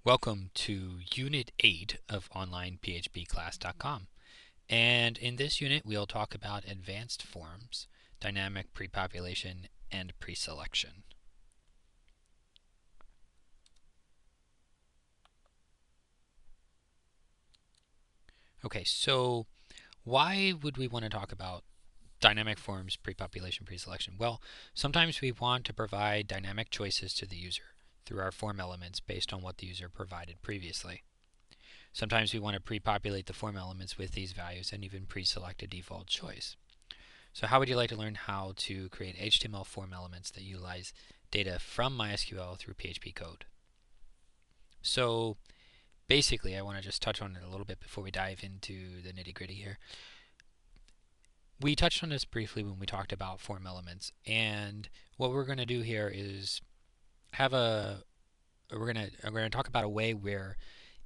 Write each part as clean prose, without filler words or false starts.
Welcome to Unit 8 of OnlinePHPClass.com. And in this unit, we'll talk about advanced forms, dynamic prepopulation, and preselection. Okay, so why would we want to talk about dynamic forms, prepopulation, preselection? Well, sometimes we want to provide dynamic choices to the user through our form elements based on what the user provided previously. Sometimes we want to prepopulate the form elements with these values and even pre-select a default choice. So how would you like to learn how to create HTML form elements that utilize data from MySQL through PHP code? So basically, I want to just touch on it a little bit before we dive into the nitty-gritty here. We touched on this briefly when we talked about form elements, and what we're going to do here is we're going to talk about a way where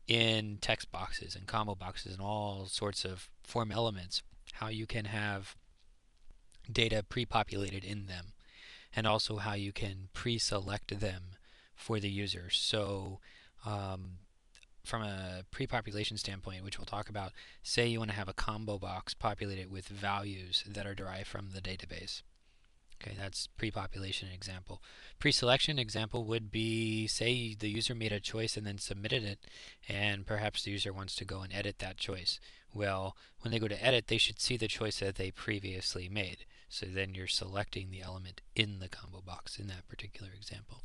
in text boxes and combo boxes and all sorts of form elements, how you can have data pre-populated in them, and also how you can pre-select them for the user. So from a pre-population standpoint, which we'll talk about, say you want to have a combo box populated with values that are derived from the database. Okay, that's pre-population example. Pre-selection example would be, say the user made a choice and then submitted it, and perhaps the user wants to go and edit that choice. Well, when they go to edit, they should see the choice that they previously made. So then you're selecting the element in the combo box in that particular example.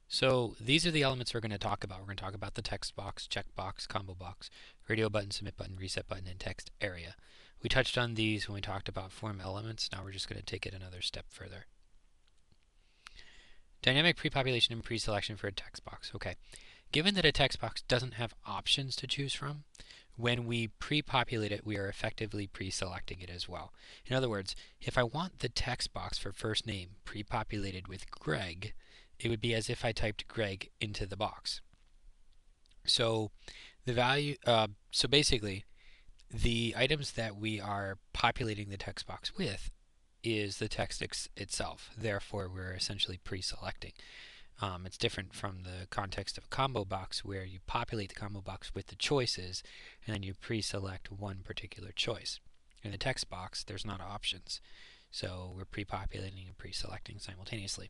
So these are the elements we're going to talk about. We're going to talk about the text box, checkbox, combo box, radio button, submit button, reset button, and text area. We touched on these when we talked about form elements. Now we're just going to take it another step further. Dynamic prepopulation and preselection for a text box. Okay, given that a text box doesn't have options to choose from, when we pre-populate it, we are effectively pre-selecting it as well. In other words, if I want the text box for first name pre-populated with Greg, it would be as if I typed Greg into the box. So the value, so basically, the items that we are populating the text box with is the text itself. Therefore, we're essentially pre-selecting. It's different from the context of a combo box where you populate the combo box with the choices and then you pre-select one particular choice. In the text box, there's not options. So we're pre-populating and pre-selecting simultaneously.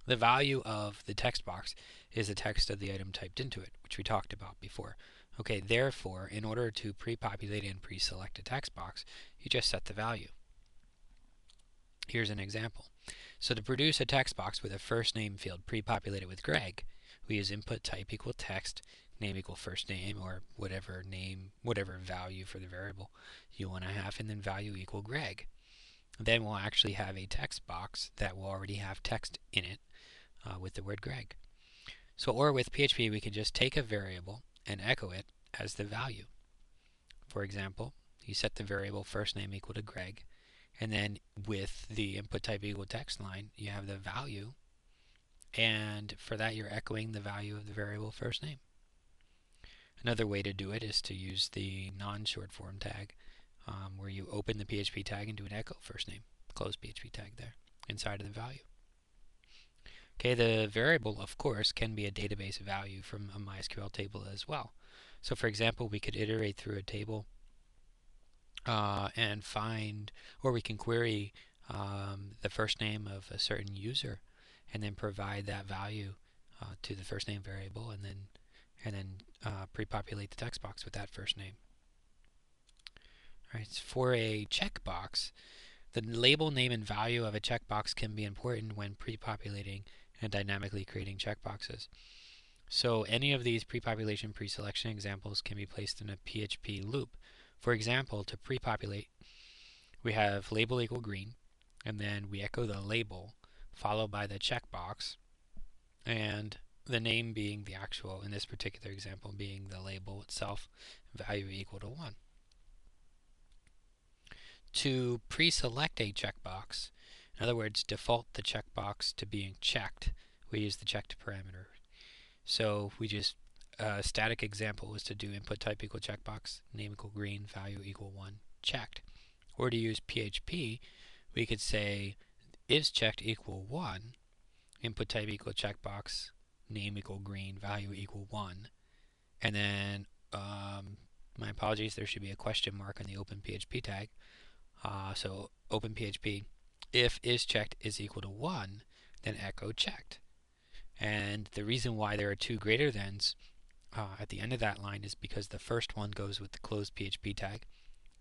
The value of the text box is the text of the item typed into it, which we talked about before. Okay, therefore, in order to pre-populate and pre-select a text box, you just set the value. Here's an example. So to produce a text box with a first name field pre-populated with Greg, we use input type equal text, name equal first name, or whatever value for the variable you want to have, and then value equal Greg. Then we'll actually have a text box that will already have text in it with the word Greg. So, or with PHP, we can just take a variable and echo it as the value. For example, you set the variable first name equal to Greg, and then with the input type equal text line, you have the value, and for that you're echoing the value of the variable first name. Another way to do it is to use the non-short form tag, where you open the PHP tag and do an echo first name, close PHP tag there, inside of the value. Okay, the variable, of course, can be a database value from a MySQL table as well. So for example, we could iterate through a table and find, or we can query the first name of a certain user and then provide that value to the first name variable and then pre-populate the text box with that first name. All right, for a checkbox, the label, name, and value of a checkbox can be important when pre-populating and dynamically creating checkboxes. So any of these pre-population, pre-selection examples can be placed in a PHP loop. For example, to pre-populate, we have label equal green, and then we echo the label followed by the checkbox, and the name being the actual, in this particular example, being the label itself, value equal to 1. To pre-select a checkbox, in other words, default the checkbox to being checked, we use the checked parameter. So we just static example was to do input type equal checkbox, name equal green, value equal 1, checked. Or to use PHP, we could say is checked equal 1, input type equal checkbox, name equal green, value equal 1. And then, my apologies, there should be a question mark on the open PHP tag. So open PHP, if is checked is equal to 1, then echo checked. And the reason why there are two greater thans at the end of that line is because the first one goes with the closed PHP tag,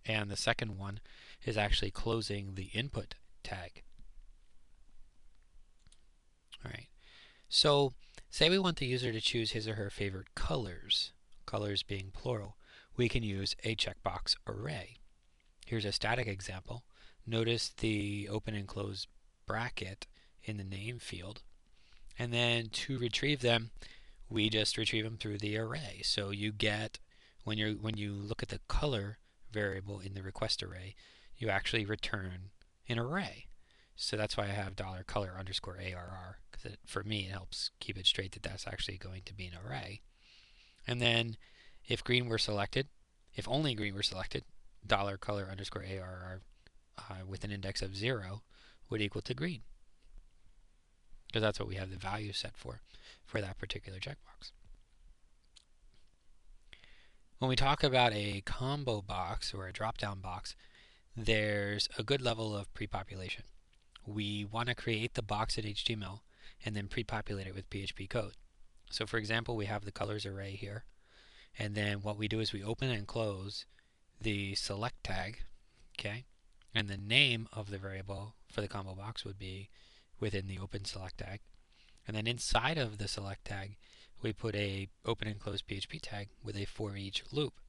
and the second one is actually closing the input tag. Alright, so say we want the user to choose his or her favorite colors, colors being plural. We can use a checkbox array. Here's a static example. Notice the open and close bracket in the name field. And then to retrieve them, we just retrieve them through the array. So you get, when you look at the color variable in the request array, you actually return an array. So that's why I have $color underscore ARR, because for me it helps keep it straight that that's actually going to be an array. And then if green were selected, if only green were selected, $color underscore ARR with an index of 0 would equal to green, because that's what we have the value set for that particular checkbox. When we talk about a combo box or a drop-down box, there's a good level of pre-population. We want to create the box at HTML and then pre-populate it with PHP code. So for example, we have the colors array here, and then what we do is we open and close the select tag, okay, and the name of the variable for the combo box would be within the open select tag. And then inside of the select tag, we put a open and close PHP tag with a for each loop.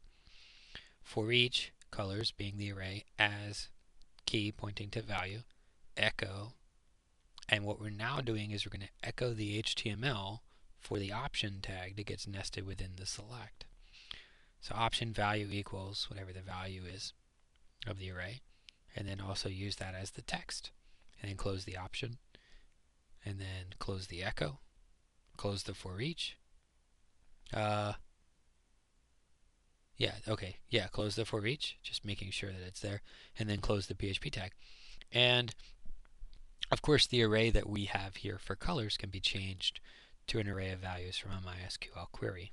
For each, colors being the array, as key pointing to value, echo, and what we're now doing is we're going to echo the HTML for the option tag that gets nested within the select. So option value equals whatever the value is of the array, and then also use that as the text, and then close the option, and then close the echo, close the for each. Close the for each, just making sure that it's there, and then close the PHP tag. And of course, the array that we have here for colors can be changed to an array of values from a MySQL query.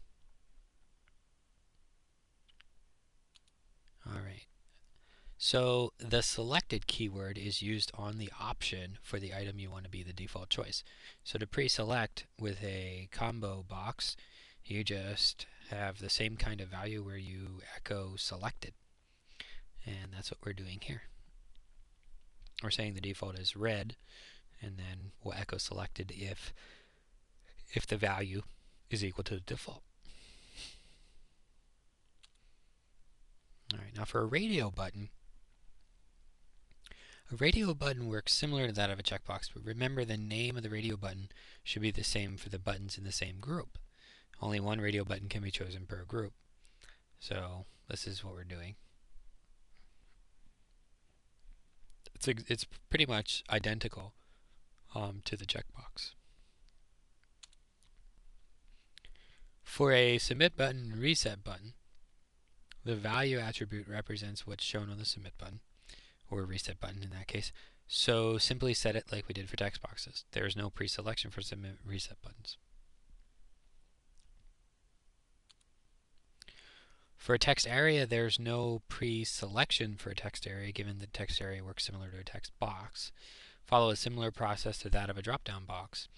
Alright, so the selected keyword is used on the option for the item you want to be the default choice. So to pre-select with a combo box, you just have the same kind of value where you echo selected. And that's what we're doing here. We're saying the default is red, and then we'll echo selected if the value is equal to the default. Alright, now for a radio button works similar to that of a checkbox, but remember the name of the radio button should be the same for the buttons in the same group. Only one radio button can be chosen per group. So this is what we're doing. It's pretty much identical to the checkbox. For a submit button and reset button, the value attribute represents what's shown on the submit button, or reset button in that case. So simply set it like we did for text boxes. There is no pre-selection for submit reset buttons. For a text area, there's no pre-selection for a text area, given that text area works similar to a text box. Follow a similar process to that of a drop-down box.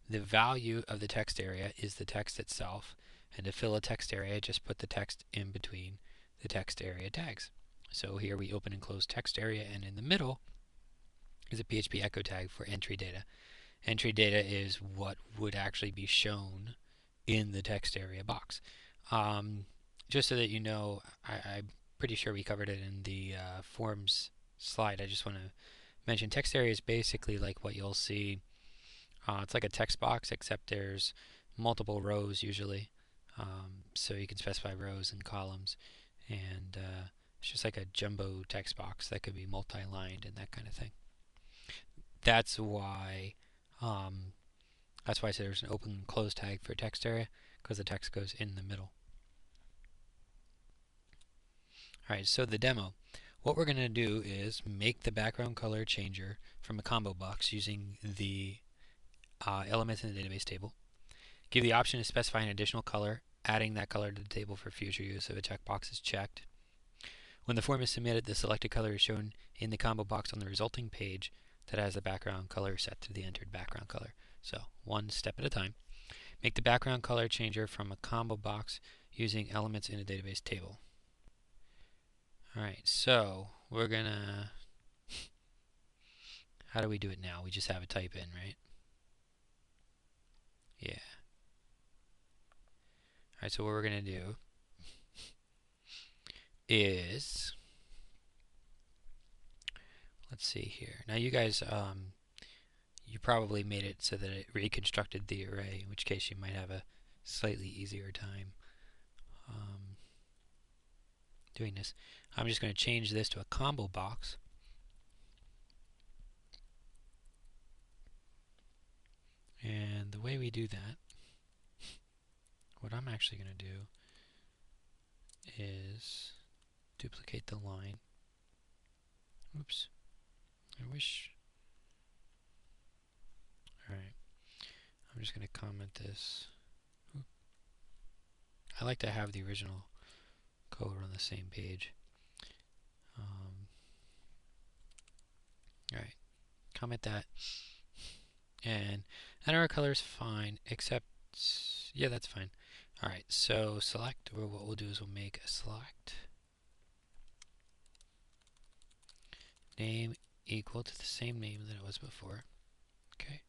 The value of the text area is the text itself, and to fill a text area, just put the text in between the text area tags. So here we open and close text area, and in the middle is a PHP echo tag for entry data. Entry data is what would actually be shown in the text area box. Just so that you know, I'm pretty sure we covered it in the forms slide. I just want to mention text area is basically like what you'll see. It's like a text box, except there's multiple rows usually. So you can specify rows and columns, and it's just like a jumbo text box that could be multi-lined and that kind of thing. That's why I said there's an open and close tag for text area, because the text goes in the middle. Alright, so the demo. What we're going to do is make the background color changer from a combo box using the elements in the database table. Give the option to specify an additional color, adding that color to the table for future use if a checkbox is checked. When the form is submitted, the selected color is shown in the combo box on the resulting page that has the background color set to the entered background color. So, one step at a time. Make the background color changer from a combo box using elements in a database table. Alright, so we're gonna... How do we do it now? We just have a type in, right? Yeah. Alright, so what we're gonna do is... Let's see here. Now you guys, you probably made it so that it reconstructed the array, in which case you might have a slightly easier time doing this. I'm just going to change this to a combo box. And the way we do that, what I'm actually going to do is duplicate the line. Oops. I wish... Alright. I'm just going to comment this. Oop. I like to have the original code on the same page. Alright. Comment that. And our color is fine, except... Yeah, that's fine. Alright, so select, or what we'll do is we'll make a select name equal to the same name that it was before. Okay.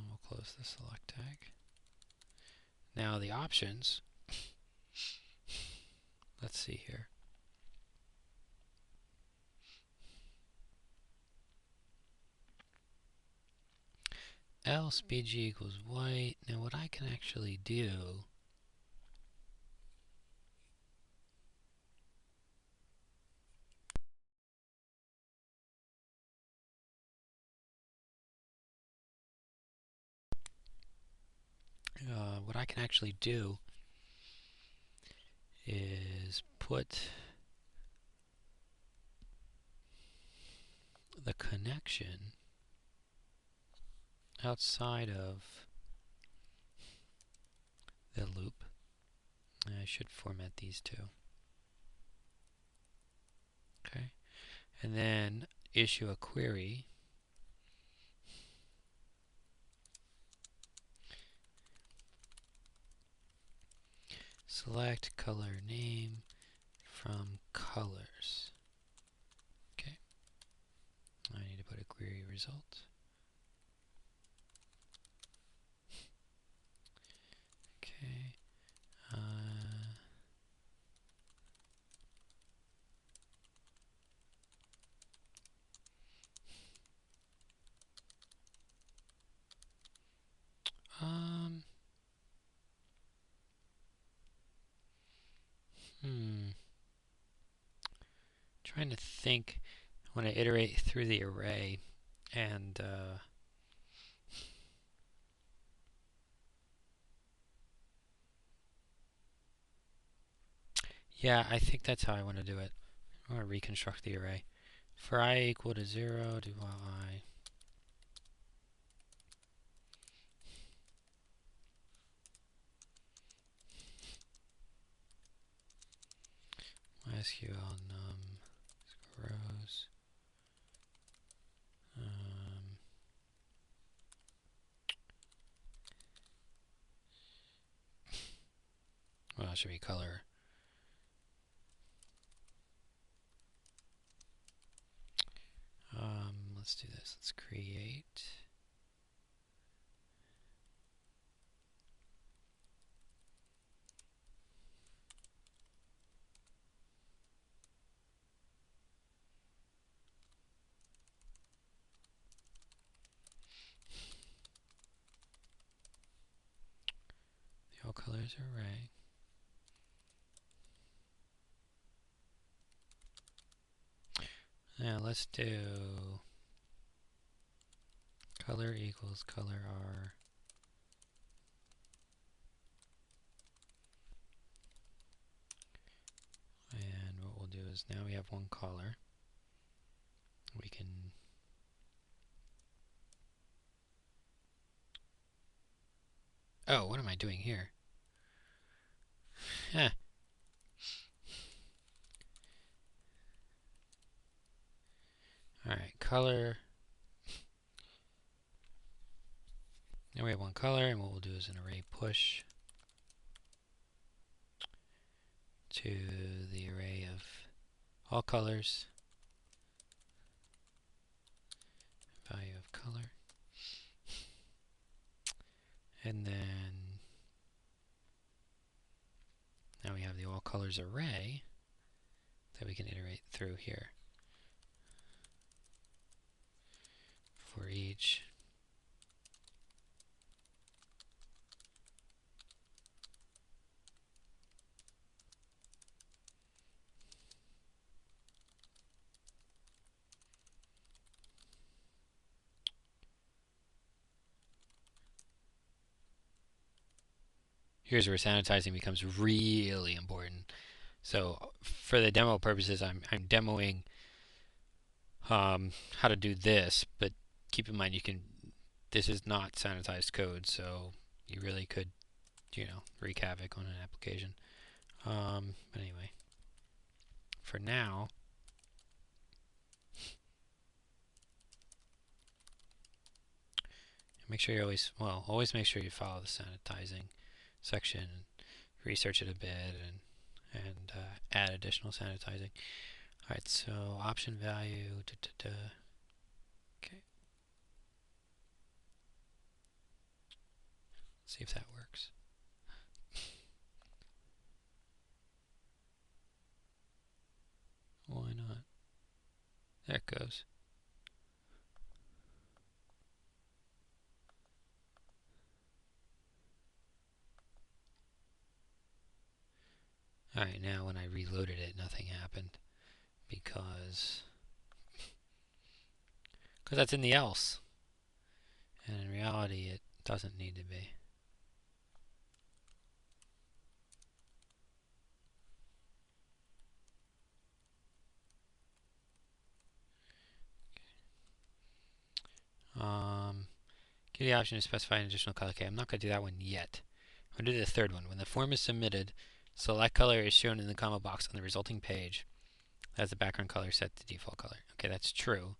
We'll close the select tag. Now the options, let's see here. Else bg equals white. Now what I can actually do is put the connection outside of the loop. I should format these two. Okay. And then issue a query select color name from colors. Okay. I need to put a query result. Okay. Trying to think when I iterate through the array and yeah, I think that's how I want to do it. I want to reconstruct the array. For I equal to 0, do I MySQL num rows. Well, it should be color. Let's do this. Let's create. The all colors array. Now let's do color equals color R. And what we'll do is now we have one color. We can Oh, what am I doing here? Huh. Alright, color. Now we have one color, and what we'll do is an array push to the array of all colors, value of color, and then now we have the all colors array that we can iterate through here for each. Here's where sanitizing becomes really important. So for the demo purposes, I'm demoing how to do this, but keep in mind this is not sanitized code, so you really could, wreak havoc on an application. But anyway, for now, make sure you always make sure you follow the sanitizing section, research it a bit, and add additional sanitizing. Alright, so option value, okay. Let's see if that works. Why not? There it goes. Alright, now when I reloaded it, nothing happened because that's in the else. And in reality, it doesn't need to be. Give the option to specify an additional color. Okay, I'm not going to do that one yet. I'm going to do the third one. When the form is submitted, select color is shown in the combo box on the resulting page as the background color set to default color. Okay, that's true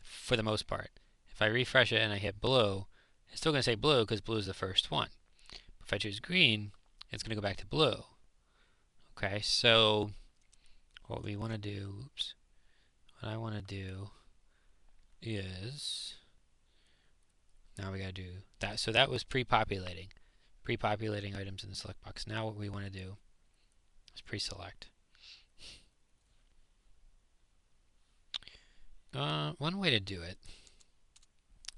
for the most part. If I refresh it and I hit blue, it's still going to say blue because blue is the first one. If I choose green, it's going to go back to blue. Okay, so what we want to do, what I want to do is, now we got to do that. So that was pre-populating items in the select box. Now what we want to do is pre-select. One way to do it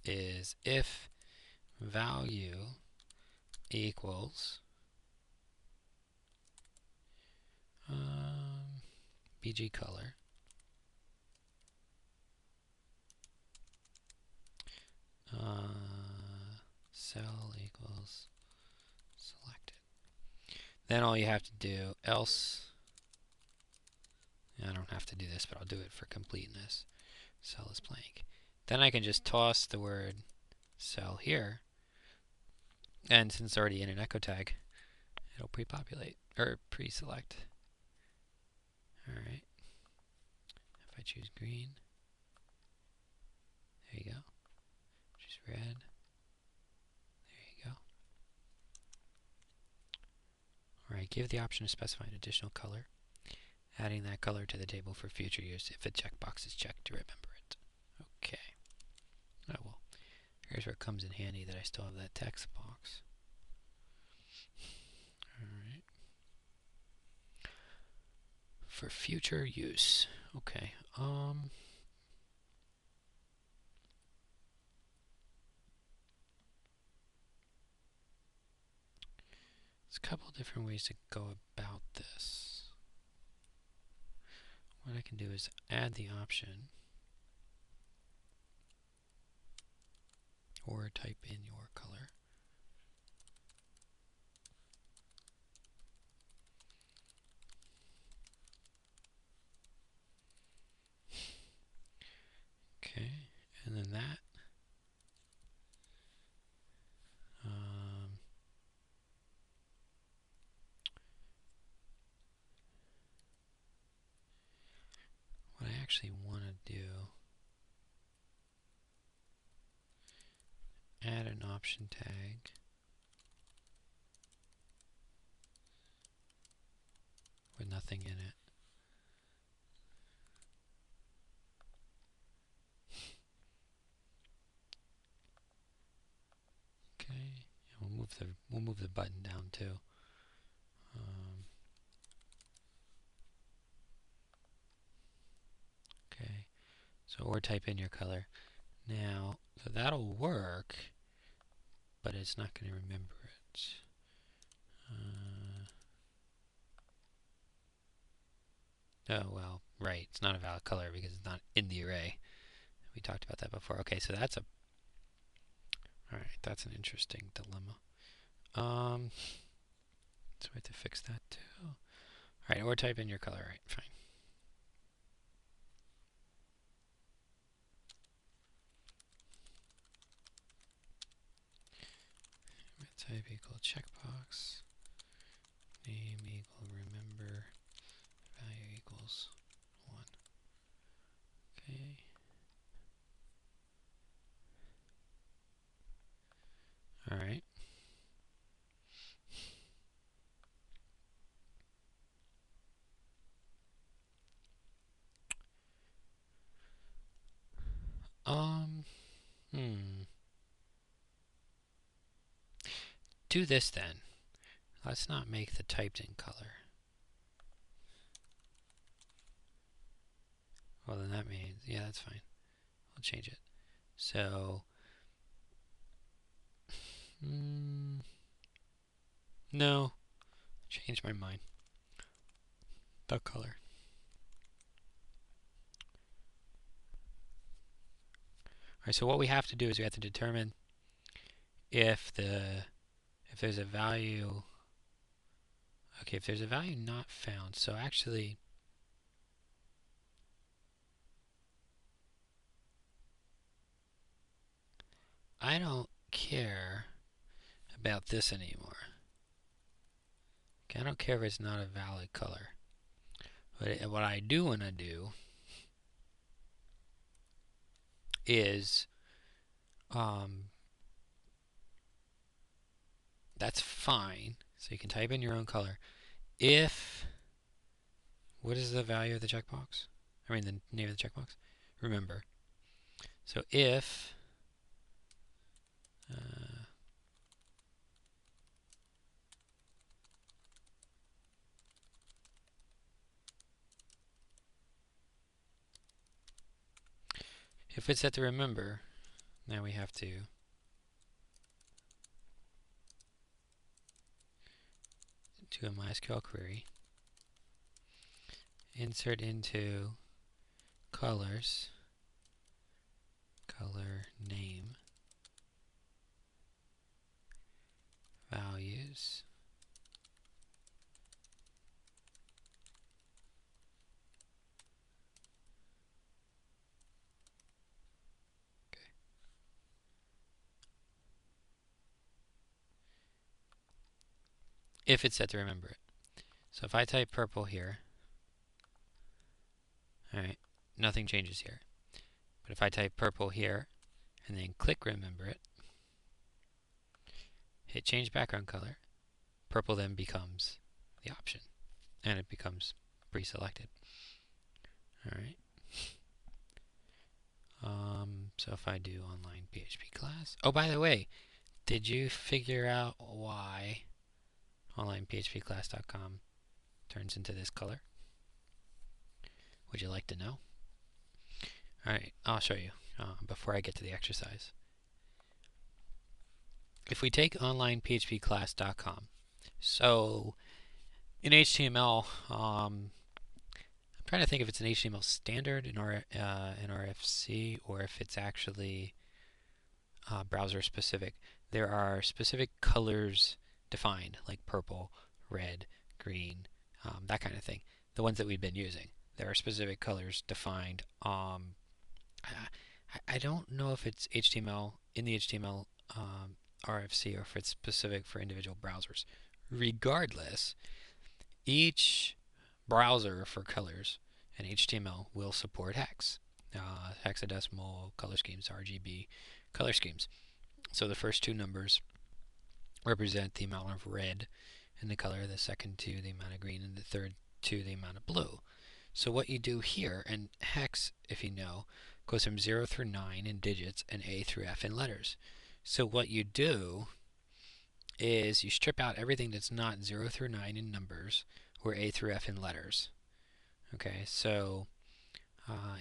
is if value equals bg color cell equals selected. Then all you have to do, else, I don't have to do this, but I'll do it for completeness. Cell is blank. Then I can just toss the word cell here, and since it's already in an echo tag, it'll pre-populate, or pre-select. Alright. If I choose green, there you go. Choose red, there you go. Alright, give the option to specify an additional color, adding that color to the table for future use if a checkbox is checked to remember it. Okay. Oh well. Here's where it comes in handy that I still have that text box. Alright. For future use. Okay. There's a couple different ways to go about this. What I can do is add the option or type in your color. Okay, and then that. actually want to do, add an option tag. With nothing in it. Okay, we'll move the button down too. Okay, so or type in your color. Now, so that'll work, but it's not going to remember it. Oh well, right. It's not a valid color because it's not in the array. We talked about that before. Okay, so that's a. All right, that's an interesting dilemma. So we have to fix that too. All right, or type in your color. Right, fine. Type equal checkbox. Name equal remember. Value equals 1. Okay. All right. Do this then. Let's not make the typed in color. Well, then that means, yeah, that's fine. We'll change it. So, no, change my mind. The color. All right, so what we have to do is we have to determine if there's a value. Okay, if there's a value not found. So actually, I don't care about this anymore. Okay, I don't care if it's not a valid color. But what I do want to do is, that's fine. So you can type in your own color. If, what is the value of the checkbox? I mean the name of the checkbox? Remember. So if, if it's set to remember, now we have to do a MySQL query. Insert into colors, color name, values, if it's set to remember it. So if I type purple here, alright, nothing changes here. But if I type purple here, and then click remember it, hit change background color, purple then becomes the option, and it becomes pre-selected. Alright. So if I do online PHP class, oh, by the way, did you figure out why onlinephpclass.com turns into this color? Would you like to know? Alright, I'll show you before I get to the exercise. If we take onlinephpclass.com, so in HTML, I'm trying to think if it's an HTML standard in RFC or if it's actually browser specific. There are specific colors defined, like purple, red, green, that kind of thing. The ones that we've been using. There are specific colors defined. I don't know if it's HTML in the HTML RFC or if it's specific for individual browsers. Regardless, each browser for colors and HTML will support hex, hexadecimal color schemes, RGB color schemes. So the first two numbers represent the amount of red in the color, the second two the amount of green, and the third two the amount of blue. So what you do here, and hex, if you know, goes from 0 through 9 in digits and A through F in letters. So what you do is you strip out everything that's not 0 through 9 in numbers or A through F in letters. Okay, so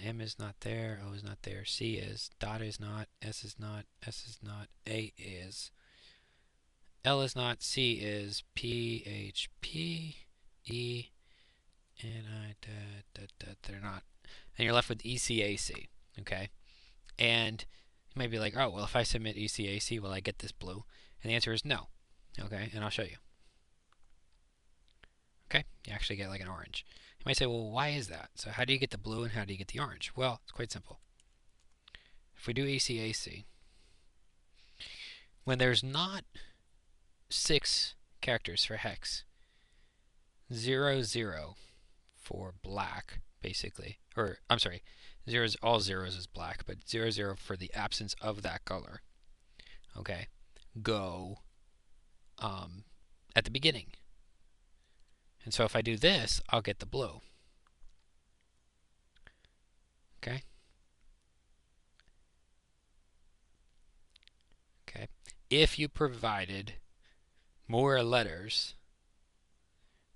M is not there, O is not there, C is, dot is not, S is not, S is not, A is, L is not, C is, P, H, P, E, and they're not. And you're left with ECAC, okay? And you might be like, oh, well, if I submit ECAC, will I get this blue? And the answer is no, okay? And I'll show you. Okay, you actually get like an orange. You might say, well, why is that? So how do you get the blue and how do you get the orange? Well, it's quite simple. If we do ECAC, when there's not 6 characters for hex, 0, 0 for black, basically, or I'm sorry, zeros, all zeros is black, but 0, 0 for the absence of that color, okay, go at the beginning. And so if I do this, I'll get the blue. Okay? Okay. If you provided more letters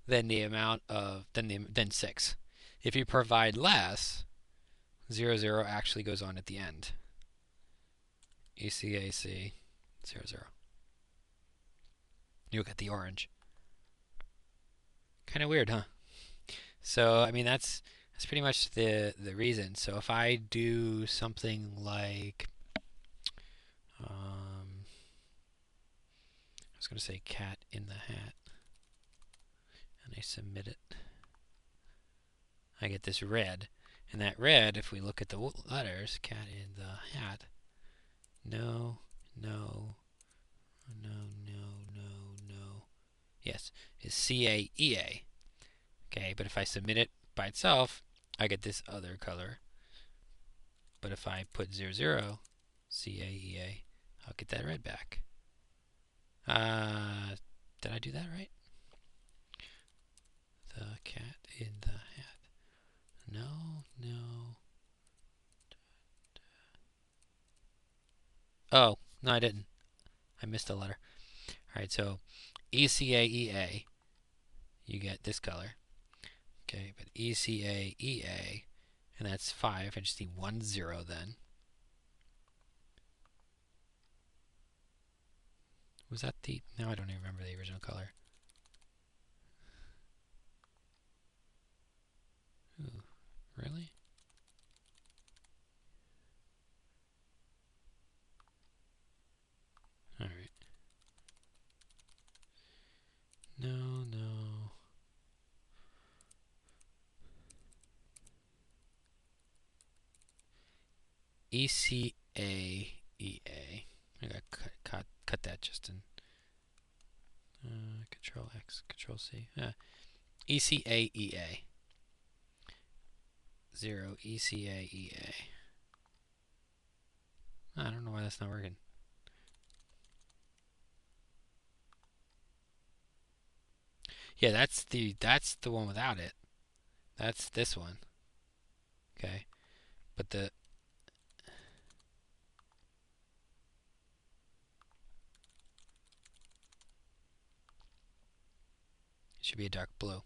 than the amount of than 6. If you provide less, 0, 0 actually goes on at the end. ECAC 0, 0. You'll get the orange. Kind of weird, huh? So, I mean, that's pretty much the reason. So if I do something like, I was going to say cat in the hat, and I submit it, I get this red. And that red, if we look at the letters, cat in the hat, no, no, no, no, no, no, yes, is CAEA. Okay, but if I submit it by itself, I get this other color. But if I put 0, 0, CAEA, I'll get that red back. Did I do that right? The cat in the hat. No, no. Oh, no, I didn't. I missed a letter. Alright, so ECAEA, you get this color. Okay, but ECAEA, and that's 5. I just need 1 0 then. Was that the... Now I don't even remember the original color. Ooh, really? Alright. No, no. ECAEA. I gotta cut that just in Control X, Control C. ECAEA. 0 ECAEA. I don't know why that's not working. Yeah, that's the one without it. That's this one. Okay, but the it should be a dark blue.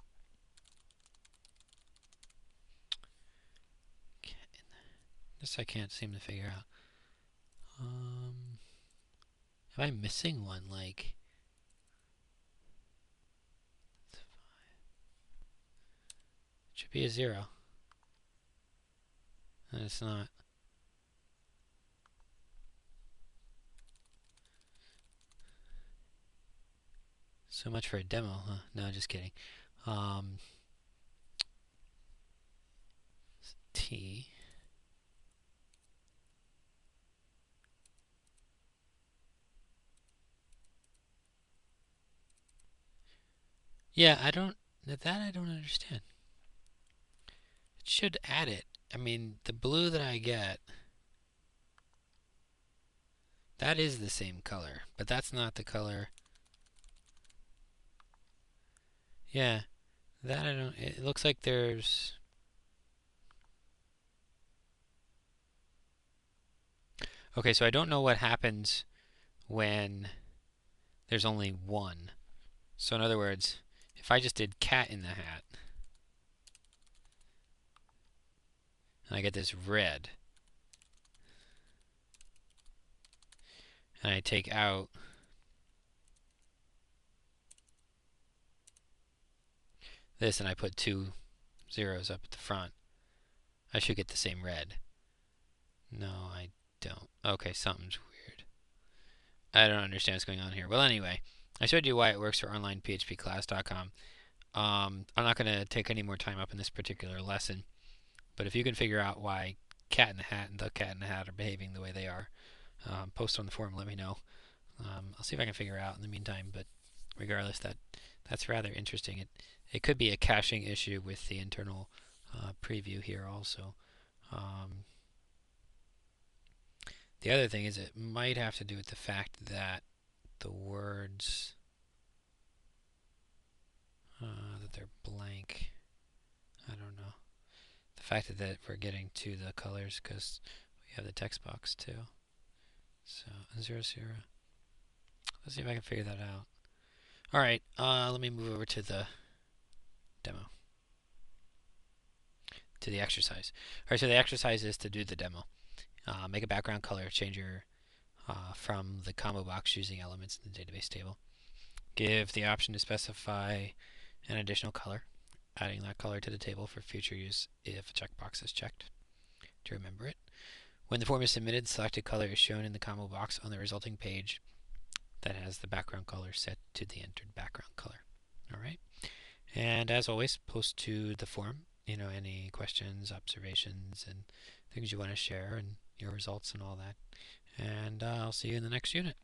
This I can't seem to figure out. Am I missing one? Like, it should be a 0. And it's not. So much for a demo, huh? No, just kidding. T. Yeah, I don't understand. It should add it. I mean, the blue that I get, that is the same color, but that's not the color. Yeah, that I don't, it looks like there's, okay, so I don't know what happens when there's only one. So in other words, if I just did cat in the hat, and I get this red, and I take out this and I put 2 zeros up at the front, I should get the same red. No, I don't. Okay, something's weird. I don't understand what's going on here. Well, anyway, I showed you why it works for onlinephpclass.com. I'm not going to take any more time up in this particular lesson, but if you can figure out why cat in the hat and the cat in the hat are behaving the way they are, post on the forum, let me know. I'll see if I can figure it out in the meantime, but regardless, that's rather interesting. It could be a caching issue with the internal preview here also. The other thing is it might have to do with the fact that the words that they're blank. I don't know. The fact that we're getting to the colors because we have the text box too. So 0, 0. Let's see if I can figure that out. All right, let me move over to the demo, to the exercise. All right, so the exercise is to do the demo. Make a background color changer from the combo box using elements in the database table. Give the option to specify an additional color, adding that color to the table for future use if a checkbox is checked to remember it. When the form is submitted, selected color is shown in the combo box on the resulting page that has the background color set to the entered background color. Alright, and as always, post to the forum, any questions, observations, and things you want to share, and your results and all that. And I'll see you in the next unit.